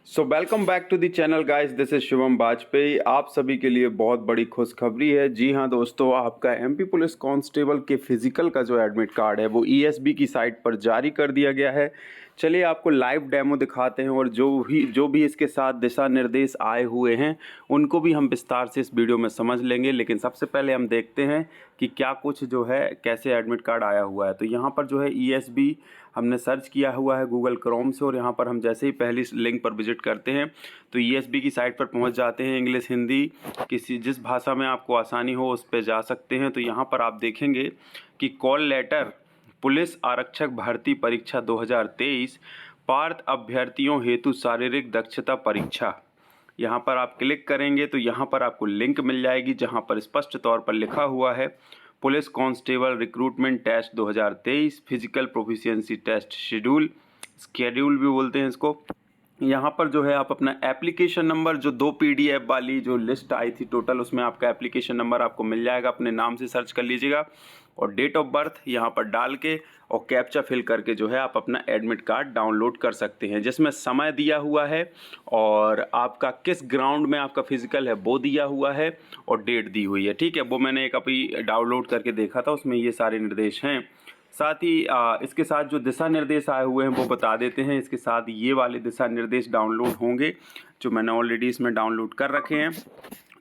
So welcome back to the channel guys, this is Shivam Vajpayee. आप सभी के लिए बहुत बड़ी खुशखबरी है। जी हाँ दोस्तों, आपका एमपी पुलिस कांस्टेबल के फिजिकल का जो एडमिट कार्ड है वो ईएसबी की साइट पर जारी कर दिया गया है। चलिए आपको लाइव डेमो दिखाते हैं और जो भी इसके साथ दिशा निर्देश आए हुए हैं उनको भी हम विस्तार से इस वीडियो में समझ लेंगे। लेकिन सबसे पहले हम देखते हैं कि क्या कुछ जो है कैसे एडमिट कार्ड आया हुआ है। तो यहाँ पर जो है ईएसबी हमने सर्च किया हुआ है गूगल क्रोम से, और यहाँ पर हम जैसे ही पहली लिंक पर विजिट करते हैं तो ईएसबी की साइट पर पहुँच जाते हैं। इंग्लिश हिंदी जिस भाषा में आपको आसानी हो उस पर जा सकते हैं। तो यहाँ पर आप देखेंगे कि कॉल लेटर पुलिस आरक्षक भर्ती परीक्षा 2023 पात्र अभ्यर्थियों हेतु शारीरिक दक्षता परीक्षा, यहाँ पर आप क्लिक करेंगे तो यहाँ पर आपको लिंक मिल जाएगी जहाँ पर स्पष्ट तौर पर लिखा हुआ है police constable recruitment test 2023 physical proficiency test schedule भी बोलते हैं इसको। यहाँ पर जो है आप अपना एप्लीकेशन नंबर, जो 2 पीडीएफ वाली जो लिस्ट आई थी टोटल, उसमें आपका एप्लीकेशन नंबर आपको मिल जाएगा। अपने नाम से सर्च कर लीजिएगा और डेट ऑफ बर्थ यहाँ पर डाल के और कैप्चा फिल करके जो है आप अपना एडमिट कार्ड डाउनलोड कर सकते हैं, जिसमें समय दिया हुआ है और आपका किस ग्राउंड में आपका फिजिकल है वो दिया हुआ है और डेट दी हुई है। ठीक है, वो मैंने एक अभी डाउनलोड करके देखा था, उसमें ये सारे निर्देश हैं। साथ ही इसके साथ जो दिशा निर्देश आए हुए हैं वो बता देते हैं। इसके साथ ये वाले दिशा निर्देश डाउनलोड होंगे जो मैंने ऑलरेडी इसमें डाउनलोड कर रखे हैं।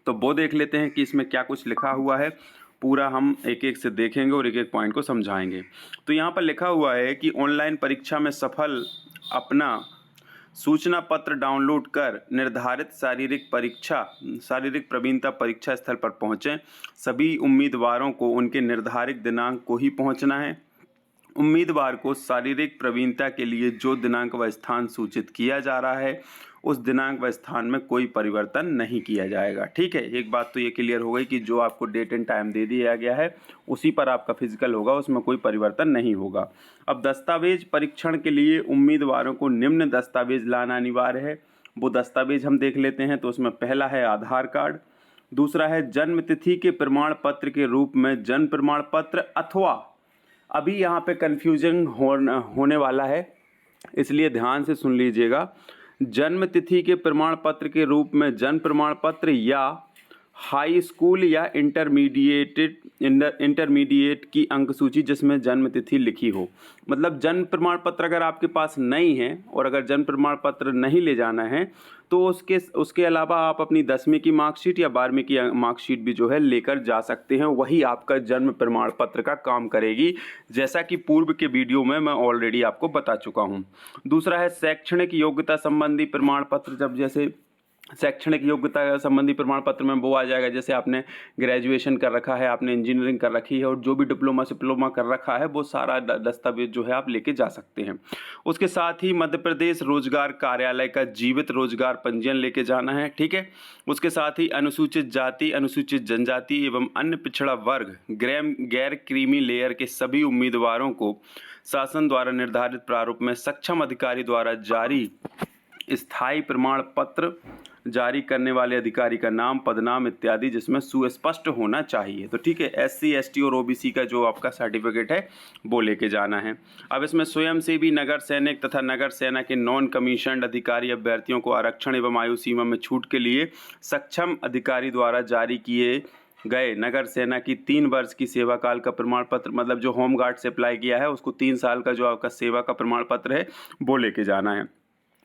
तो वो देख लेते हैं कि इसमें क्या कुछ लिखा हुआ है। पूरा हम एक एक से देखेंगे और एक एक पॉइंट को समझाएंगे। तो यहाँ पर लिखा हुआ है कि ऑनलाइन परीक्षा में सफल अपना सूचना पत्र डाउनलोड कर निर्धारित शारीरिक प्रवीणता परीक्षा स्थल पर पहुँचें। सभी उम्मीदवारों को उनके निर्धारित दिनांक को ही पहुँचना है। उम्मीदवार को शारीरिक प्रवीणता के लिए जो दिनांक व स्थान सूचित किया जा रहा है उस दिनांक व स्थान में कोई परिवर्तन नहीं किया जाएगा। ठीक है, एक बात तो ये क्लियर हो गई कि जो आपको डेट एंड टाइम दे दिया गया है उसी पर आपका फिजिकल होगा, उसमें कोई परिवर्तन नहीं होगा। अब दस्तावेज परीक्षण के लिए उम्मीदवारों को निम्न दस्तावेज लाना अनिवार्य है। वो दस्तावेज हम देख लेते हैं। तो उसमें पहला है आधार कार्ड, दूसरा है जन्म तिथि के प्रमाण पत्र के रूप में जन्म प्रमाण पत्र, अथवा अभी यहाँ पे कन्फ्यूजन होने वाला है, इसलिए ध्यान से सुन लीजिएगा। जन्म तिथि के प्रमाण पत्र के रूप में जन्म प्रमाण पत्र या हाई स्कूल या इंटरमीडिएट की अंक सूची जिसमें जन्म तिथि लिखी हो। मतलब जन्म प्रमाण पत्र अगर आपके पास नहीं है और अगर जन्म प्रमाण पत्र नहीं ले जाना है तो उसके अलावा आप अपनी 10वीं की मार्कशीट या 12वीं की मार्कशीट भी जो है लेकर जा सकते हैं। वही आपका जन्म प्रमाण पत्र का काम करेगी, जैसा कि पूर्व के वीडियो में मैं ऑलरेडी आपको बता चुका हूं। दूसरा है शैक्षणिक योग्यता संबंधी प्रमाण पत्र। जब जैसे शैक्षणिक योग्यता संबंधी प्रमाण पत्र में वो आ जाएगा, जैसे आपने ग्रेजुएशन कर रखा है, आपने इंजीनियरिंग कर रखी है और जो भी डिप्लोमा कर रखा है वो सारा दस्तावेज जो है आप लेके जा सकते हैं। उसके साथ ही मध्य प्रदेश रोजगार कार्यालय का जीवित रोजगार पंजीयन लेके जाना है। ठीक है, उसके साथ ही अनुसूचित जाति, अनुसूचित जनजाति एवं अन्य पिछड़ा वर्ग गैर क्रीमी लेयर के सभी उम्मीदवारों को शासन द्वारा निर्धारित प्रारूप में सक्षम अधिकारी द्वारा जारी स्थायी प्रमाण पत्र जारी करने वाले अधिकारी का नाम, पदनाम इत्यादि जिसमें सुस्पष्ट होना चाहिए। तो ठीक है, एससी एसटी और ओबीसी का जो आपका सर्टिफिकेट है वो लेके जाना है। अब इसमें स्वयंसेवी नगर सैनिक तथा नगर सेना के नॉन कमीशन्ड अधिकारी अभ्यर्थियों को आरक्षण एवं आयु सीमा में छूट के लिए सक्षम अधिकारी द्वारा जारी किए गए नगर सेना की 3 वर्ष की सेवा काल का प्रमाण पत्र, मतलब जो होमगार्ड से अप्लाई किया है उसको 3 साल का जो आपका सेवा का प्रमाण पत्र है वो लेके जाना है।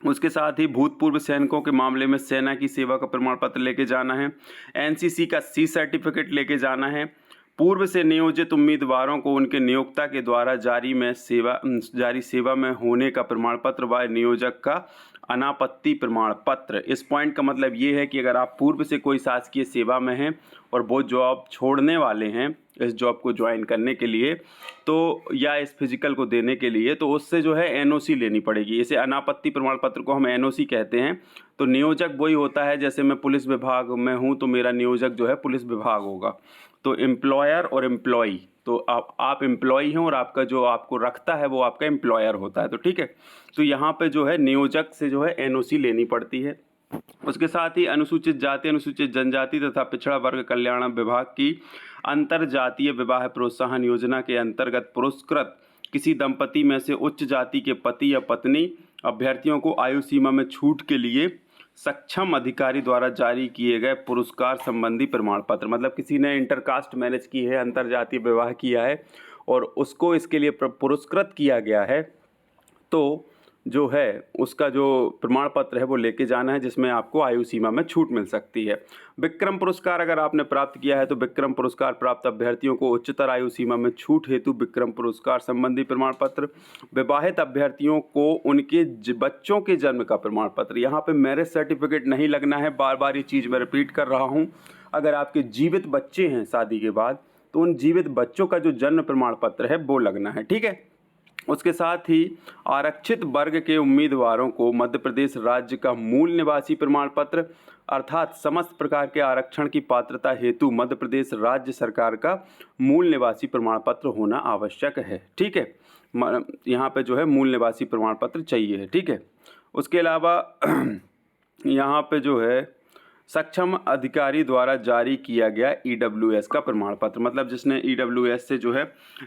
उसके साथ ही भूतपूर्व सैनिकों के मामले में सेना की सेवा का प्रमाण पत्र लेके जाना है। एनसीसी का सी सर्टिफिकेट लेके जाना है। पूर्व से नियोजित उम्मीदवारों को उनके नियोक्ता के द्वारा जारी सेवा में होने का प्रमाण पत्र व नियोजक का अनापत्ति प्रमाण पत्र। इस पॉइंट का मतलब ये है कि अगर आप पूर्व से कोई शासकीय सेवा में हैं और वो जॉब छोड़ने वाले हैं इस जॉब को ज्वाइन करने के लिए, तो या इस फिजिकल को देने के लिए, तो उससे जो है एनओसी लेनी पड़ेगी। इसे अनापत्ति प्रमाण पत्र को हम एनओसी कहते हैं। तो नियोजक वही होता है, जैसे मैं पुलिस विभाग में हूँ तो मेरा नियोजक जो है पुलिस विभाग होगा। तो एम्प्लॉयर और एम्प्लॉई, तो आप एम्प्लॉई हैं और आपका जो आपको रखता है वो आपका एम्प्लॉयर होता है। तो ठीक है, तो यहाँ पे जो है नियोजक से जो है एनओसी लेनी पड़ती है। उसके साथ ही अनुसूचित जाति, अनुसूचित जनजाति तथा पिछड़ा वर्ग कल्याण विभाग की अंतर जातीय विवाह प्रोत्साहन योजना के अंतर्गत पुरस्कृत किसी दंपति में से उच्च जाति के पति या पत्नी अभ्यर्थियों को आयु सीमा में छूट के लिए सक्षम अधिकारी द्वारा जारी किए गए पुरस्कार संबंधी प्रमाण पत्र। मतलब किसी ने इंटरकास्ट मैरिज की है, अंतर जातीय विवाह किया है और उसको इसके लिए पुरस्कृत किया गया है, तो जो है उसका जो प्रमाण पत्र है वो लेके जाना है, जिसमें आपको आयु सीमा में छूट मिल सकती है। विक्रम पुरस्कार अगर आपने प्राप्त किया है तो विक्रम पुरस्कार प्राप्त अभ्यर्थियों को उच्चतर आयु सीमा में छूट हेतु विक्रम पुरस्कार संबंधी प्रमाण पत्र। विवाहित अभ्यर्थियों को उनके बच्चों के जन्म का प्रमाण पत्र। यहाँ पे मैरिज सर्टिफिकेट नहीं लगना है, बार बार ये चीज़ मैं रिपीट कर रहा हूँ। अगर आपके जीवित बच्चे हैं शादी के बाद तो उन जीवित बच्चों का जो जन्म प्रमाण पत्र है वो लगना है, ठीक है। उसके साथ ही आरक्षित वर्ग के उम्मीदवारों को मध्य प्रदेश राज्य का मूल निवासी प्रमाण पत्र अर्थात समस्त प्रकार के आरक्षण की पात्रता हेतु मध्य प्रदेश राज्य सरकार का मूल निवासी प्रमाण पत्र होना आवश्यक है, ठीक है। यहाँ पे जो है मूल निवासी प्रमाण पत्र चाहिए है, ठीक है। उसके अलावा यहाँ पे जो है सक्षम अधिकारी द्वारा जारी किया गया EWS का प्रमाण पत्र। मतलब जिसने EWS से जो है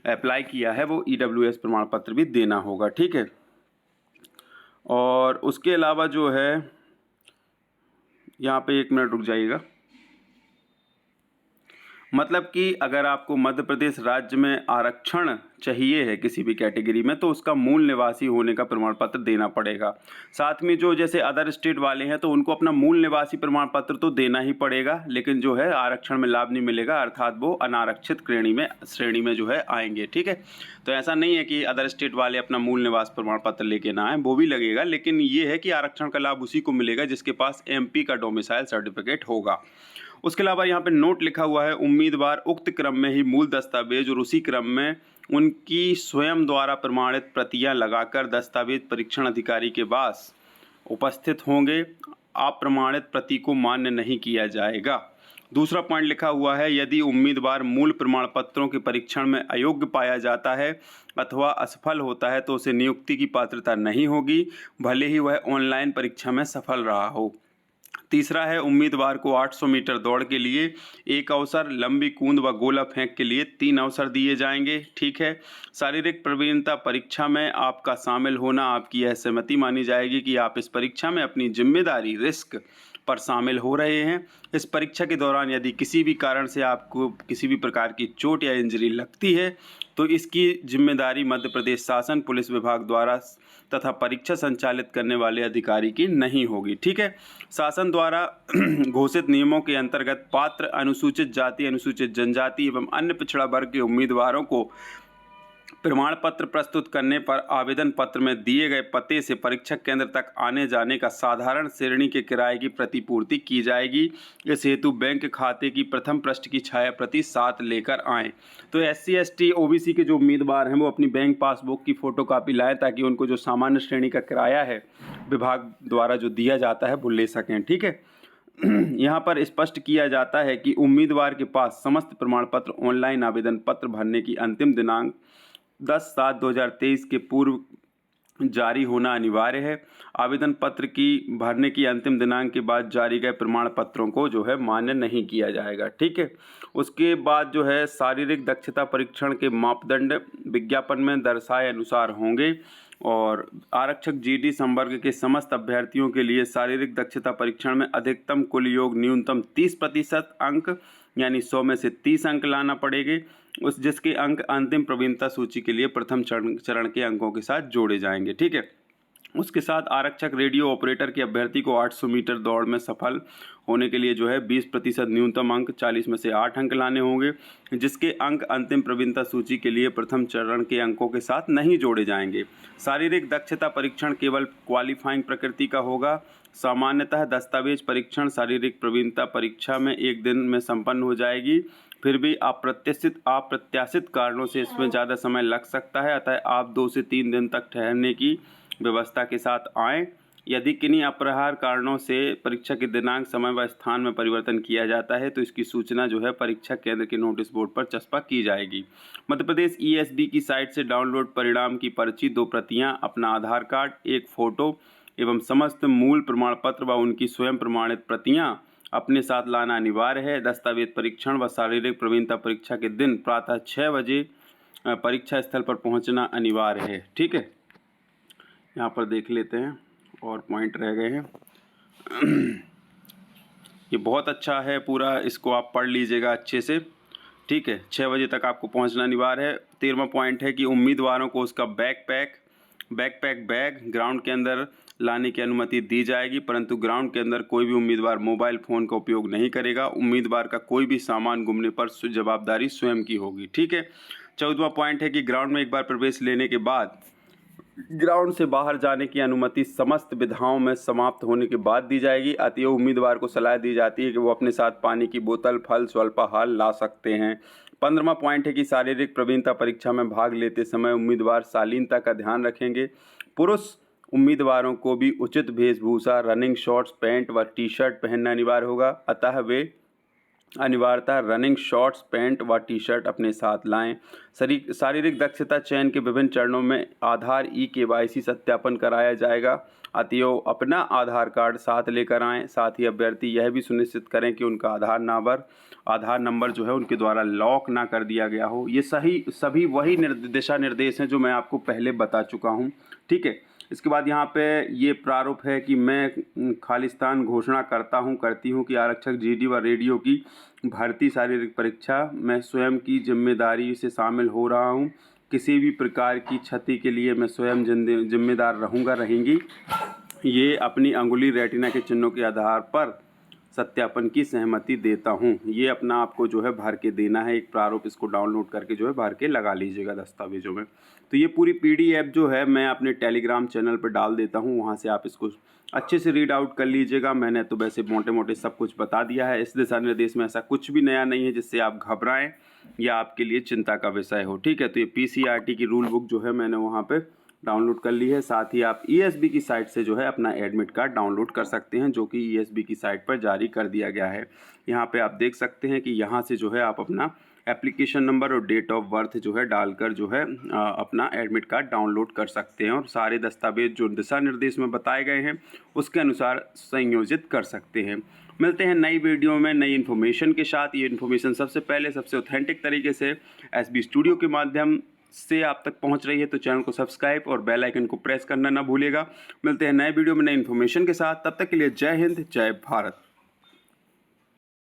अप्लाई किया है वो EWS प्रमाण पत्र भी देना होगा, ठीक है। और उसके अलावा जो है यहाँ पे 1 मिनट रुक जाइएगा। मतलब कि अगर आपको मध्य प्रदेश राज्य में आरक्षण चाहिए है किसी भी कैटेगरी में तो उसका मूल निवासी होने का प्रमाण पत्र देना पड़ेगा। साथ में जो जैसे अदर स्टेट वाले हैं तो उनको अपना मूल निवासी प्रमाण पत्र तो देना ही पड़ेगा, लेकिन जो है आरक्षण में लाभ नहीं मिलेगा, अर्थात वो अनारक्षित श्रेणी में जो है आएंगे, ठीक है। तो ऐसा नहीं है कि अदर स्टेट वाले अपना मूल निवास प्रमाण पत्र लेके ना आए, वो भी लगेगा, लेकिन ये है कि आरक्षण का लाभ उसी को मिलेगा जिसके पास MP का डोमिसाइल सर्टिफिकेट होगा। उसके अलावा यहाँ पे नोट लिखा हुआ है, उम्मीदवार उक्त क्रम में ही मूल दस्तावेज और उसी क्रम में उनकी स्वयं द्वारा प्रमाणित प्रतियां लगाकर दस्तावेज परीक्षण अधिकारी के पास उपस्थित होंगे। अप्रमाणित प्रति को मान्य नहीं किया जाएगा। दूसरा पॉइंट लिखा हुआ है, यदि उम्मीदवार मूल प्रमाण पत्रों के परीक्षण में अयोग्य पाया जाता है अथवा असफल होता है तो उसे नियुक्ति की पात्रता नहीं होगी, भले ही वह ऑनलाइन परीक्षा में सफल रहा हो। तीसरा है, उम्मीदवार को 800 मीटर दौड़ के लिए 1 अवसर, लंबी कूद व गोला फेंक के लिए 3 अवसर दिए जाएंगे, ठीक है। शारीरिक प्रवीणता परीक्षा में आपका शामिल होना आपकी यह सहमति मानी जाएगी कि आप इस परीक्षा में अपनी जिम्मेदारी रिस्क पर शामिल हो रहे हैं। इस परीक्षा के दौरान यदि किसी भी कारण से आपको किसी भी प्रकार की चोट या इंजरी लगती है तो इसकी जिम्मेदारी मध्य प्रदेश शासन पुलिस विभाग द्वारा तथा परीक्षा संचालित करने वाले अधिकारी की नहीं होगी, ठीक है। शासन द्वारा घोषित नियमों के अंतर्गत पात्र अनुसूचित जाति, अनुसूचित जनजाति एवं अन्य पिछड़ा वर्ग के उम्मीदवारों को प्रमाण पत्र प्रस्तुत करने पर आवेदन पत्र में दिए गए पते से परीक्षा केंद्र तक आने जाने का साधारण श्रेणी के किराए की प्रतिपूर्ति की जाएगी। इस हेतु बैंक खाते की प्रथम पृष्ठ की छाया प्रति साथ लेकर आएं। तो SC ST OBC के जो उम्मीदवार हैं वो अपनी बैंक पासबुक की फोटोकॉपी लाएं ताकि उनको जो सामान्य श्रेणी का किराया है विभाग द्वारा जो दिया जाता है वो ले सकें, ठीक है। यहाँ पर स्पष्ट किया जाता है कि उम्मीदवार के पास समस्त प्रमाण पत्र ऑनलाइन आवेदन पत्र भरने की अंतिम दिनांक 10/7/2023 के पूर्व जारी होना अनिवार्य है। आवेदन पत्र की भरने की अंतिम दिनांक के बाद जारी गए प्रमाण पत्रों को जो है मान्य नहीं किया जाएगा, ठीक है। उसके बाद जो है शारीरिक दक्षता परीक्षण के मापदंड विज्ञापन में दर्शाए अनुसार होंगे और आरक्षक GD संवर्ग के समस्त अभ्यर्थियों के लिए शारीरिक दक्षता परीक्षण में अधिकतम कुल योग न्यूनतम 30% अंक यानी 100 में से 30 अंक लाना पड़ेंगे, उस जिसके अंक अंतिम प्रवीणता सूची के लिए प्रथम चरण के अंकों के साथ जोड़े जाएंगे, ठीक है। उसके साथ आरक्षक रेडियो ऑपरेटर के अभ्यर्थी को 800 मीटर दौड़ में सफल होने के लिए जो है 20% न्यूनतम अंक 40 में से 8 अंक लाने होंगे, जिसके अंक अंतिम प्रवीणता सूची के लिए प्रथम चरण के अंकों के साथ नहीं जोड़े जाएंगे। शारीरिक दक्षता परीक्षण केवल क्वालिफाइंग प्रकृति का होगा। सामान्यतः दस्तावेज परीक्षण शारीरिक प्रवीणता परीक्षा में 1 दिन में संपन्न हो जाएगी, फिर भी अप्रत्याशित कारणों से इसमें ज़्यादा समय लग सकता है, अतः आप 2 से 3 दिन तक ठहरने की व्यवस्था के साथ आएँ। यदि किन्हीं अपरिहार्य कारणों से परीक्षा के दिनांक, समय व स्थान में परिवर्तन किया जाता है तो इसकी सूचना जो है परीक्षा केंद्र के नोटिस बोर्ड पर चस्पा की जाएगी। मध्य प्रदेश ESB की साइट से डाउनलोड परिणाम की पर्ची, 2 प्रतियाँ, अपना आधार कार्ड, 1 फोटो एवं समस्त मूल प्रमाण पत्र व उनकी स्वयं प्रमाणित प्रतियाँ अपने साथ लाना अनिवार्य है। दस्तावेज परीक्षण व शारीरिक प्रवीणता परीक्षा के दिन प्रातः 6 बजे परीक्षा स्थल पर पहुंचना अनिवार्य है, ठीक है। यहाँ पर देख लेते हैं और पॉइंट रह गए हैं। ये बहुत अच्छा है, पूरा इसको आप पढ़ लीजिएगा अच्छे से, ठीक है। 6 बजे तक आपको पहुंचना अनिवार्य है। 13वां पॉइंट है कि उम्मीदवारों को उसका बैकपैक बैग ग्राउंड के अंदर लाने की अनुमति दी जाएगी, परंतु ग्राउंड के अंदर कोई भी उम्मीदवार मोबाइल फ़ोन का उपयोग नहीं करेगा। उम्मीदवार का कोई भी सामान गुमने पर जवाबदारी स्वयं की होगी, ठीक है। 14वां पॉइंट है कि ग्राउंड में एक बार प्रवेश लेने के बाद ग्राउंड से बाहर जाने की अनुमति समस्त विधाओं में समाप्त होने के बाद दी जाएगी। अतएव उम्मीदवार को सलाह दी जाती है कि वो अपने साथ पानी की बोतल, फल, स्वल्पाहार ला सकते हैं। 15वां पॉइंट है कि शारीरिक प्रवीणता परीक्षा में भाग लेते समय उम्मीदवार शालीनता का ध्यान रखेंगे। पुरुष उम्मीदवारों को भी उचित वेशभूषा, रनिंग शॉर्ट्स, पैंट व टी शर्ट पहनना अनिवार्य होगा, अतः वे अनिवार्यतः रनिंग शॉर्ट्स, पैंट व टी शर्ट अपने साथ लाएं। शारीरिक दक्षता चयन के विभिन्न चरणों में आधार KYC सत्यापन कराया जाएगा, अतएव अपना आधार कार्ड साथ लेकर आएँ। साथ ही अभ्यर्थी यह भी सुनिश्चित करें कि उनका आधार नंबर जो है उनके द्वारा लॉक ना कर दिया गया हो। ये सभी वही दिशा निर्देश हैं जो मैं आपको पहले बता चुका हूँ, ठीक है। इसके बाद यहाँ पे ये प्रारूप है कि मैं खालिस्तान घोषणा करती हूँ कि आरक्षक GD व रेडियो की भर्ती शारीरिक परीक्षा में स्वयं की जिम्मेदारी से शामिल हो रहा हूँ। किसी भी प्रकार की क्षति के लिए मैं स्वयं जिम्मेदार रहेंगी। ये अपनी अंगुली रेटिना के चिन्हों के आधार पर सत्यापन की सहमति देता हूँ। ये अपना आपको जो है भर के देना है, एक प्रारूप इसको डाउनलोड करके जो है भर के लगा लीजिएगा दस्तावेजों में। तो ये पूरी PDF जो है मैं अपने टेलीग्राम चैनल पर डाल देता हूँ, वहाँ से आप इसको अच्छे से रीड आउट कर लीजिएगा। मैंने तो वैसे मोटे मोटे सब कुछ बता दिया है। इस दिशा निर्देश में ऐसा कुछ भी नया नहीं है जिससे आप घबराएं या आपके लिए चिंता का विषय हो, ठीक है। तो ये PCRT की रूल बुक जो है मैंने वहाँ पे डाउनलोड कर ली है। साथ ही आप ESB की साइट से जो है अपना एडमिट कार्ड डाउनलोड कर सकते हैं, जो कि ESB की साइट पर जारी कर दिया गया है। यहाँ पे आप देख सकते हैं कि यहाँ से जो है आप अपना एप्लीकेशन नंबर और डेट ऑफ बर्थ जो है डालकर जो है अपना एडमिट कार्ड डाउनलोड कर सकते हैं और सारे दस्तावेज जो दिशा निर्देश में बताए गए हैं उसके अनुसार संयोजित कर सकते हैं। मिलते हैं नई वीडियो में नई इन्फॉर्मेशन के साथ। ये इन्फॉर्मेशन सबसे पहले सबसे ऑथेंटिक तरीके से SB स्टूडियो के माध्यम से आप तक पहुंच रही है, तो चैनल को सब्सक्राइब और बेल आइकन को प्रेस करना ना भूलिएगा। मिलते हैं नए वीडियो में नई इन्फॉर्मेशन के साथ, तब तक के लिए जय हिंद, जय भारत।